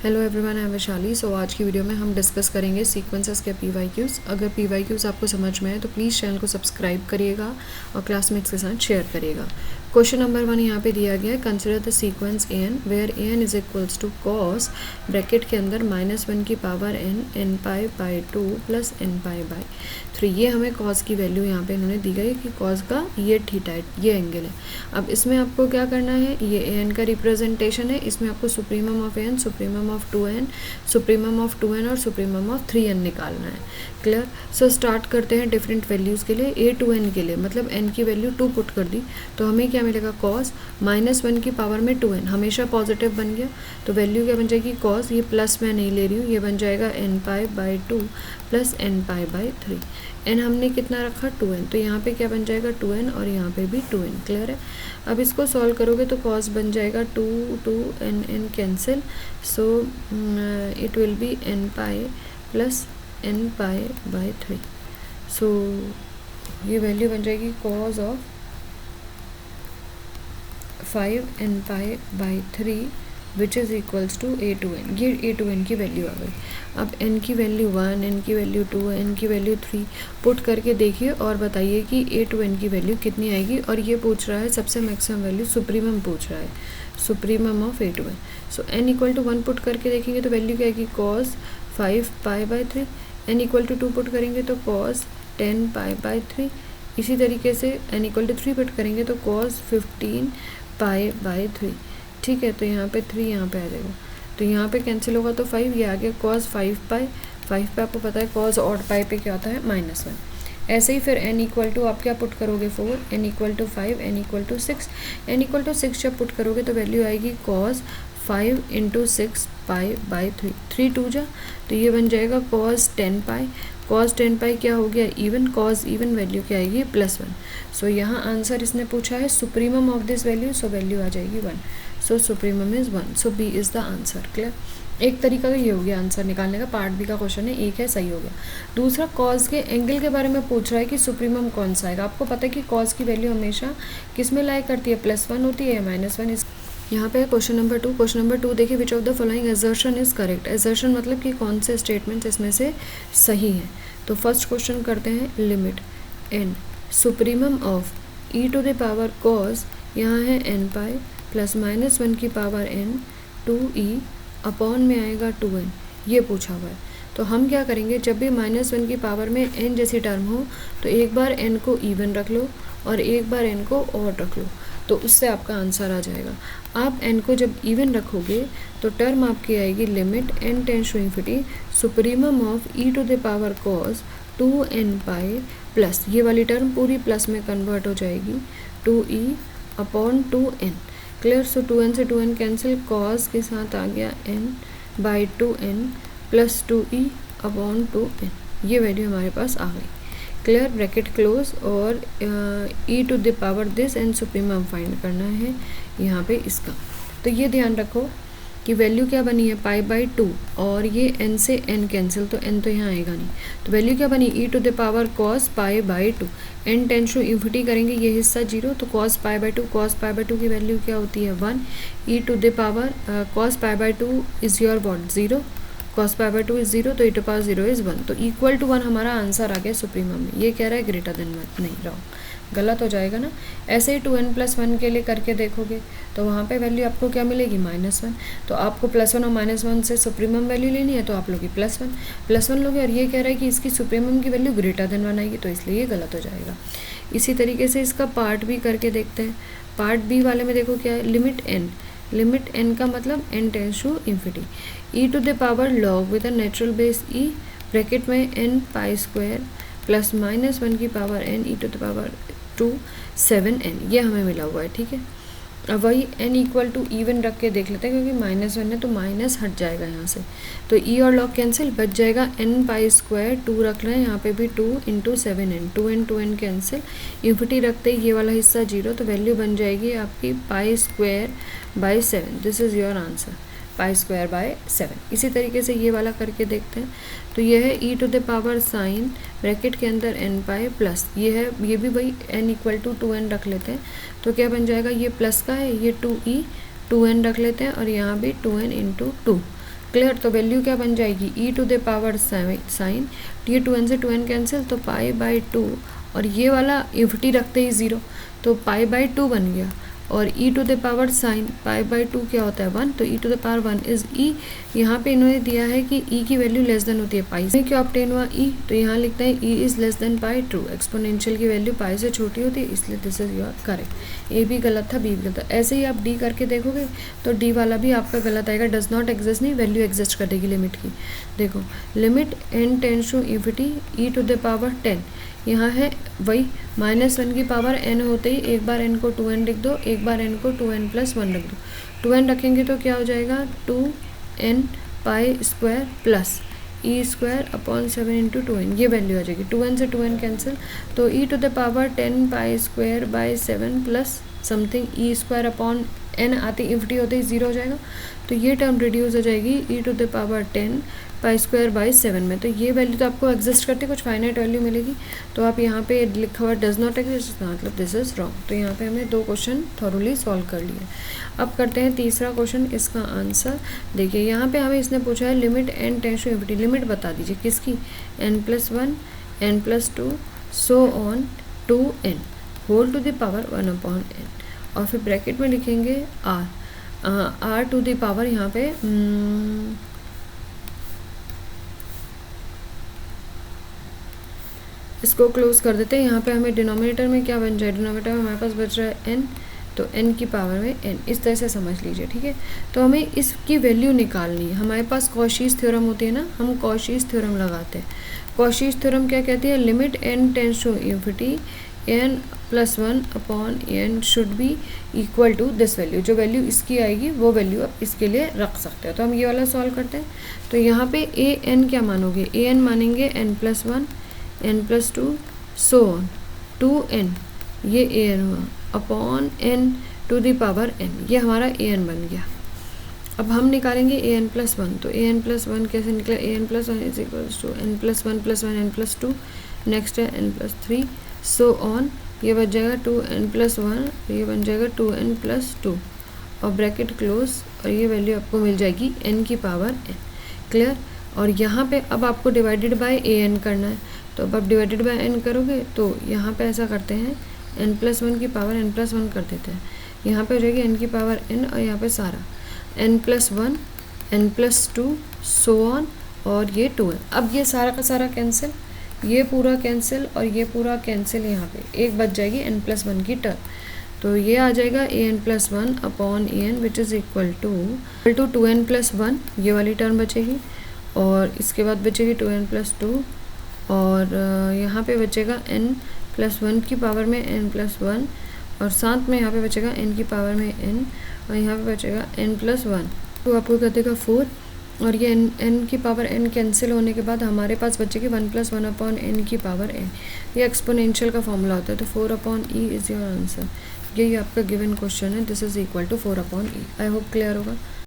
Hello everyone, I am Vaishali. So आज की video में हम डिस्कस करेंगे सीक्वेंसेस के पीवाईक्यूज़। अगर पीवाईक्यूज़ आपको समझ में आए तो प्लीज़ चैनल को सब्सक्राइब करिएगा और क्लासमेट्स के साथ शेयर करिएगा। क्वेश्चन नंबर 1 यहाँ पे दिया गया है, consider the sequence an where an is equals to cos bracket के अंदर -1 की power n pi by 2 plus n pi by 3। ये हमें कॉस की वैल्यू यहाँ पे इन्होंने दी गई कि कॉस का ये थीटा है, ये एंगल है। अब इसमें आपको क्या करना है, ये an का रिप्रेजेंटेशन है, इसमें आपको supremum of n, supremum of 2n, supremum of 2n और सुप्रीमम ऑफ 3n निकालना है। क्लियर। सो स्टार्ट करते हैं डिफरेंट वैल्यूज़ के लिए। a to n के लिए मतलब n की वैल्यू 2 पुट कर दी तो हमें क्या मिलेगा, कॉस -1 की पावर में 2n हमेशा पॉजिटिव बन गया तो वैल्यू क्या बन जाएगी, कॉस, ये प्लस मैं नहीं ले रही हूँ, ये बन जाएगा n pi by 2 plus n pi by 3। n हमने कितना रखा, 2n, तो यहाँ पे क्या बन जाएगा 2n और यहाँ पे भी 2n। क्लियर है। अब इसको सॉल्व करोगे तो कॉस बन जाएगा 2 n cancel, so it will be n pi plus n pi by 3। So ये वैल्यू बन जाएगी cos of 5 n pi by 3 which is equals to a to n। ये a to n की वैल्यू आ गई। अब n की वैल्यू 1, n की वैल्यू 2, n की वैल्यू 3 पुट करके देखिए और बताइए कि a to n की वैल्यू कितनी आएगी। और ये पूछ रहा है सबसे मैक्सिमम वैल्यू, सुप्रीमम पूछ रहा है, supremum of a to n। So n equal to 1 put करके देखेंगे तो वैल्यू क्या आएगी, cos 5 pi by 3। n equal to 2 put करेंगे तो कॉस 10 पाई बाई 3। इसी तरीके से n इक्वल टू 3 पुट करेंगे तो कॉस 15 पाई बाई 3। ठीक है, तो यहाँ पे 3 यहाँ पे आ जाएगा, तो यहाँ पे कैंसिल होगा तो 5, ये आ गया कॉस 5 पाई। 5 पे आपको पता है कॉस ऑड पाई पे क्या होता है, -1। ऐसे ही फिर n इक्वल टू आप क्या पुट करोगे, 4, n equal to 5, n equal to 6। n equal to 6 जब पुट करोगे तो वैल्यू आएगी कॉस 5 इंटू 6 पाई बाई 3। 3 2 जा तो ये बन जाएगा कॉस 10 पाई। कॉस 10 पाई क्या हो गया, इवन, कॉस इवन वैल्यू क्या आएगी, +1। सो यहाँ आंसर इसने पूछा है supremum of this value, so value आ जाएगी 1। So supremum is 1, so B is the answer. Clear. एक तरीका का ये हो गया आंसर निकालने का, पार्ट बी का क्वेश्चन है, एक है सही हो गया। दूसरा, कॉस के एंगल के बारे में पूछ रहा है कि सुप्रीमम कौन सा आएगा। आपको पता है कि कॉस की वैल्यू हमेशा किस में लाई करती है, +1 होती है या -1। यहाँ पे क्वेश्चन नंबर 2। क्वेश्चन नंबर 2 देखिए, which of the following assertion is correct. Assertion मतलब कि कौन से स्टेटमेंट्स इसमें से सही हैं। तो फर्स्ट क्वेश्चन करते हैं, limit n supremum of e to the power cos, यहाँ है n पाई प्लस -1 की पावर n 2e अपॉन में आएगा 2n, ये पूछा हुआ है। तो हम क्या करेंगे, जब भी -1 की पावर में n जैसी टर्म हो तो एक बार n को इवन रख लो और एक बार n को ऑड रख लो, तो उससे आपका आंसर आ जाएगा। आप n को जब इवन रखोगे तो टर्म आपकी आएगी limit n tends to infinity supremum of e to the power cos 2n pi plus, ये वाली टर्म पूरी प्लस में कन्वर्ट हो जाएगी 2e अपॉन 2n। क्लियर। सो 2n से 2n कैंसिल, कॉस के साथ आ गया n by 2n plus 2e upon 2n, ये वैल्यू हमारे पास आ गई। क्लियर, ब्रैकेट क्लोज, और e to the power this and supremum find करना है यहाँ पे इसका। तो ये ध्यान रखो कि वैल्यू क्या बनी है, पाई बाई 2, और ये n से n कैंसिल, तो n तो यहाँ आएगा नहीं, तो वैल्यू क्या बनी, e to the power cos pi by 2। n tends to infinity करेंगे, ये हिस्सा 0, तो cos pi by 2, cos pi by 2 की वैल्यू क्या होती है 1। e to the power cos pi by 2 is your what 0, cos pi by 2 is 0, तो e टू पावर 0 इज़ 1, तो इक्वल टू 1 हमारा आंसर आ गया सुप्रीमम में। ये कह रहा है ग्रेटर देन 1, नहीं, रॉन्ग, गलत हो जाएगा ना। ऐसे ही 2n प्लस 1 के लिए करके देखोगे तो वहाँ पे वैल्यू आपको क्या मिलेगी, -1। तो आपको +1 और -1 से सुप्रीमम वैल्यू लेनी है, तो आप लोगे +1 लोगे, और ये कह रहा है कि इसकी सुप्रीमम की वैल्यू ग्रेटर देन 1 आएगी, तो इसलिए ये गलत हो जाएगा। इसी तरीके से इसका पार्ट बी करके देखते हैं। पार्ट बी वाले में देखो क्या है, लिमिट n का मतलब n tends to infinity e to the power log with a natural base e, bracket में n पाई स्क्वायर प्लस -1 की power n e to the power 2 7n, ये हमें मिला हुआ है। ठीक है, अब वही n इक्वल टू इवन रख के देख लेते हैं, क्योंकि -1 है तो माइनस हट जाएगा यहाँ से, तो e और लॉग कैंसिल, बच जाएगा n पाई स्क्वायर, 2 रख रहे हैं यहाँ पे भी 2 into 7n, 2n cancel, infinity रखते ही ये वाला हिस्सा 0, तो वैल्यू बन जाएगी आपकी पाई square by 7। This is your answer, pi square by 7। इसी तरीके से ये वाला करके देखते हैं। तो ये है e to the power sine bracket के अंदर n पाई प्लस, ये है, ये भी वही n इक्वल टू 2n रख लेते हैं, तो क्या बन जाएगा, ये प्लस का है, ये 2e 2n रख लेते हैं, और यहाँ भी 2n इंटू 2, क्लियर। तो वैल्यू क्या बन जाएगी, e to the power sign, ये 2n से 2n कैंसिल, तो पाई बाई 2, और ये वाला इन्फिनिटी रखते ही 0, तो पाई बाई 2 बन गया। और e to the power sine pi by 2 क्या होता है 1, तो e to the power 1 is e. यहाँ पे इन्होंने दिया है कि ई की वैल्यू लेस देन होती है पाई से, क्या ऑब्टेन हुआ ई, तो यहाँ लिखते हैं E is less than pi, true. Exponential की वैल्यू पाई से छोटी होती है, इसलिए दिस इज योर करेक्ट। ए भी गलत था, बी भी गलत था। ऐसे ही आप डी करके देखोगे तो डी वाला भी आपका गलत आएगा, डज नॉट एग्जिस्ट नहीं, वैल्यू एग्जिस्ट कर देगी लिमिट की। देखो limit n tends to infinity e to the power 10, यहाँ है वही -1 की पावर n होते ही एक बार n को 2n लिख दो, एक बार n को 2n प्लस 1 लिख दो। 2n रखेंगे तो क्या हो जाएगा 2n पाई स्क्वायर प्लस ई स्क्वायर अपॉन 7 इंटू 2n, ये वैल्यू आ जाएगी। 2n से 2n कैंसिल, तो e to the power 10 pi square by 7 plus something e square upon n आती इन्फिनिटी होते ही 0 हो जाएगा, तो ये टर्म रिड्यूस हो जाएगी e to the power 10 pi square by 7 में। तो ये वैल्यू तो आपको एग्जिस्ट करती है, कुछ फाइनाइट वैल्यू मिलेगी, तो आप यहाँ पे लिखा हुआ डज नॉट एग्जिस्ट, मतलब दिस इज रॉन्ग। तो यहाँ पे हमने 2 क्वेश्चन थॉरोली सॉल्व कर लिए। अब करते हैं तीसरा क्वेश्चन, इसका आंसर देखिए। यहाँ पे हमें इसने पूछा है limit n tends to infinity, limit बता दीजिए किसकी, n+1 n+2 so on to n whole to the power 1 upon n, और फिर ब्रैकेट में लिखेंगे r टू द पावर, यहाँ पे इसको क्लोज कर देते हैं। यहाँ पे हमें डिनोमिनेटर में क्या बन जाए, डिनोमिनेटर में हमारे पास बच रहा है n, तो n की पावर में n, इस तरह से समझ लीजिए, ठीक है। तो हमें इसकी वैल्यू निकालनी है। हमारे पास कॉशीज थ्योरम होती है ना, हम कॉशीज थ्योरम लगाते हैं। कॉशीज थ्योरम क्या कहती है, limit n tends to infinity n+1 upon n should be equal to this value, जो वैल्यू इसकी आएगी वो वैल्यू आप इसके लिए रख सकते हो। तो हम ये वाला सॉल्व करते हैं। तो यहाँ पे an क्या मानोगे, an मानेंगे n+1 n+2 so on 2n, ये an हुआ upon n to the power n, ये हमारा an बन गया। अब हम निकालेंगे an+1, तो an+1 कैसे निकला, an+1 is equals to n+1 + 1 n+2, next है n+3 सो ऑन, ये बन जाएगा 2n+1, ये बन जाएगा 2n+2, और ब्रैकेट क्लोज, और ये वैल्यू आपको मिल जाएगी n की पावर n, क्लियर। और यहाँ पे अब आपको डिवाइडेड बाय an करना है, तो अब आप डिवाइडेड बाय n करोगे तो यहाँ पे ऐसा करते हैं n+1 की पावर n+1 कर देते हैं, यहाँ पे हो जाएगी n की पावर n, और यहाँ पे सारा n+1 n+2 सो ऑन, और ये 2n। अब ये सारा का सारा कैंसिल, ये पूरा कैंसिल और ये पूरा कैंसिल, यहाँ पे एक बच जाएगी n+1 की टर्म, तो ये आ जाएगा an+1 upon an which is equal to 2n+1, ये वाली टर्म बचेगी, और इसके बाद बचेगी 2n+2, और यहाँ पे बचेगा n+1 की पावर में n+1, और साथ में यहाँ पे बचेगा n की पावर में n, और यहाँ पे बचेगा n+1, तो आपको कर देगा 4, और ये n की पावर n कैंसिल होने के बाद हमारे पास बचेगी 1+1 अपॉन n की पावर n, ये एक्सपोनेंशियल का फॉर्मूला होता है। तो 4 upon e is your answer, यही आपका गिवन क्वेश्चन है, this is equal to 4 upon e। I hope clear होगा।